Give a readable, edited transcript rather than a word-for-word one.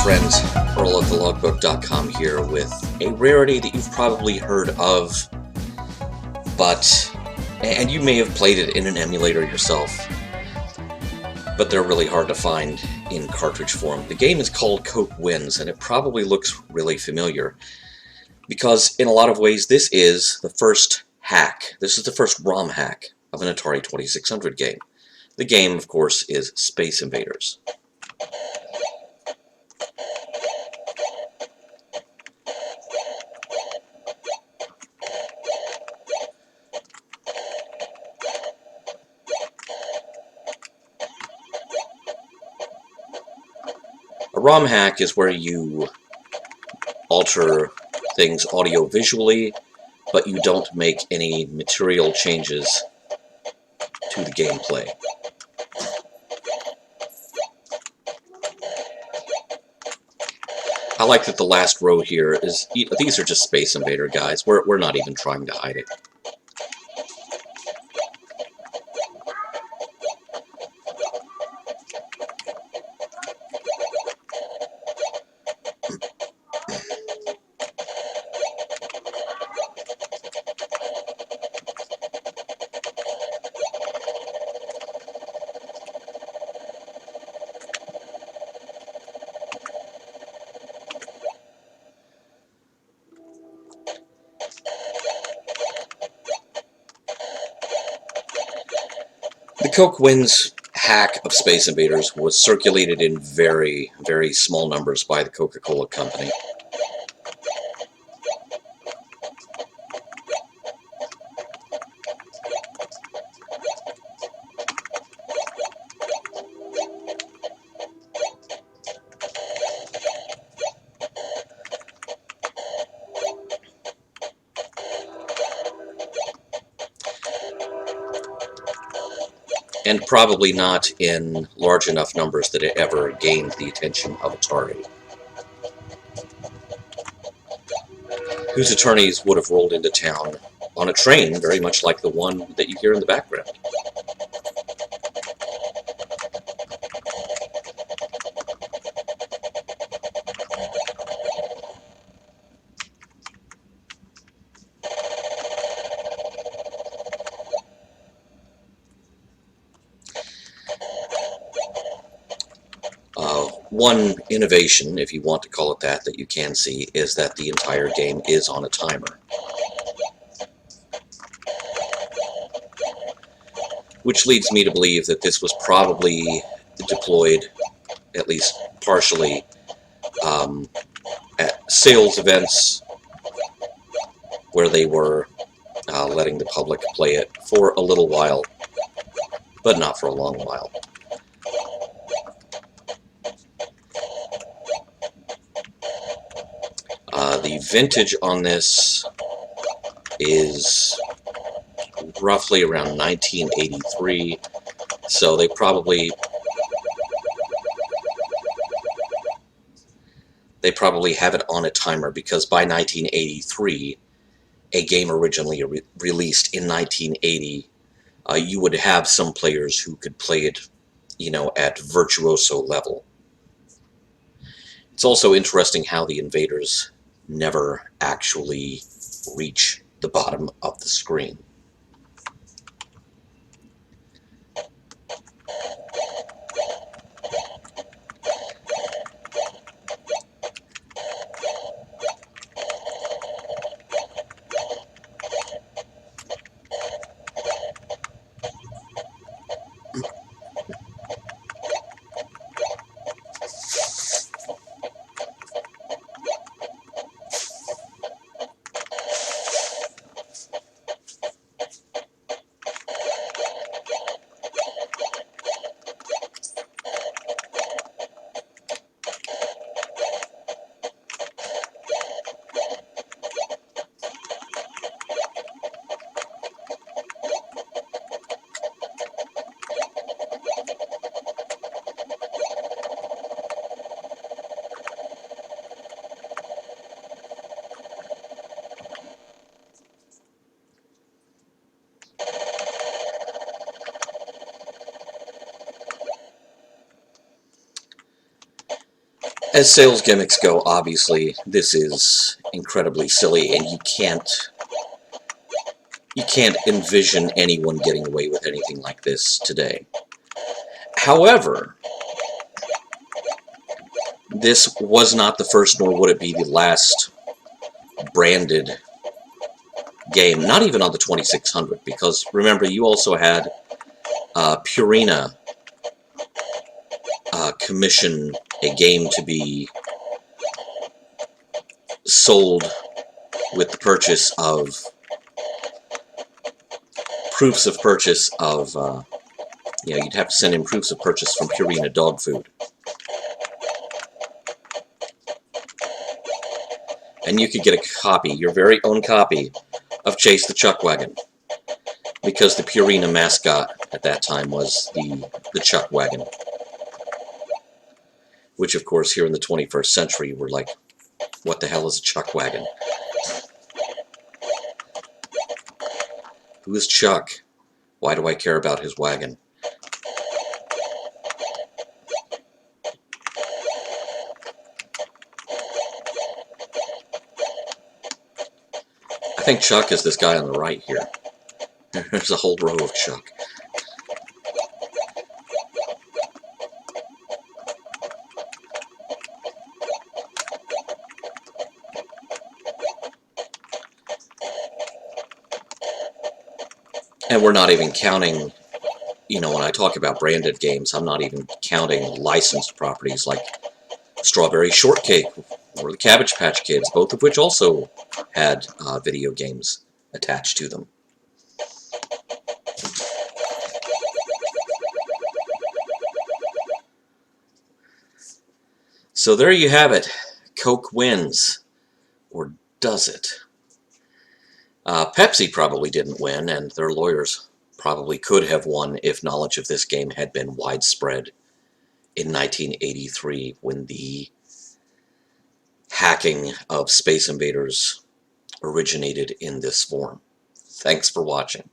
friends, Earl at thelogbook.com here with a rarity that you've probably heard of, and you may have played it in an emulator yourself, but they're really hard to find in cartridge form. The game is called Coke Wins, and it probably looks really familiar, because in a lot of ways this is the first hack. This is the first ROM hack of an Atari 2600 game. The game, of course, is Space Invaders. A ROM hack is where you alter things audio-visually, but you don't make any material changes to the gameplay. I like that the last row here is, these are just Space Invader guys. We're not even trying to hide it. The Coke Wins hack of Space Invaders was circulated in very, very small numbers by the Coca-Cola Company. And probably not in large enough numbers that it ever gained the attention of Atari, whose attorneys would have rolled into town on a train, very much like the one that you hear in the background. One innovation, if you want to call it that you can see, is that the entire game is on a timer. Which leads me to believe that this was probably deployed, at least partially, at sales events where they were letting the public play it for a little while, but not for a long while. The vintage on this is roughly around 1983, so they probably have it on a timer, because by 1983, a game originally released in 1980, you would have some players who could play it, at virtuoso level. It's also interesting how the invaders never actually reach the bottom of the screen. As sales gimmicks go, obviously, this is incredibly silly, and you can't envision anyone getting away with anything like this today. However, this was not the first, nor would it be the last branded game, not even on the 2600, because remember, you also had Purina commission a game to be sold with the purchase of proofs of purchase of, you'd have to send in proofs of purchase from Purina dog food. And you could get a copy, your very own copy, of Chase the Chuck Wagon, because the Purina mascot at that time was the Chuck Wagon. Which, of course, here in the 21st century, we're like, what the hell is a Chuck Wagon? Who is Chuck? Why do I care about his wagon? I think Chuck is this guy on the right here. There's a whole row of Chuck. And we're not even counting, when I talk about branded games, I'm not even counting licensed properties like Strawberry Shortcake or the Cabbage Patch Kids, both of which also had video games attached to them. So there you have it. Coke wins. Or does it? Pepsi probably didn't win, and their lawyers probably could have won if knowledge of this game had been widespread in 1983 when the hacking of Space Invaders originated in this form. Thanks for watching.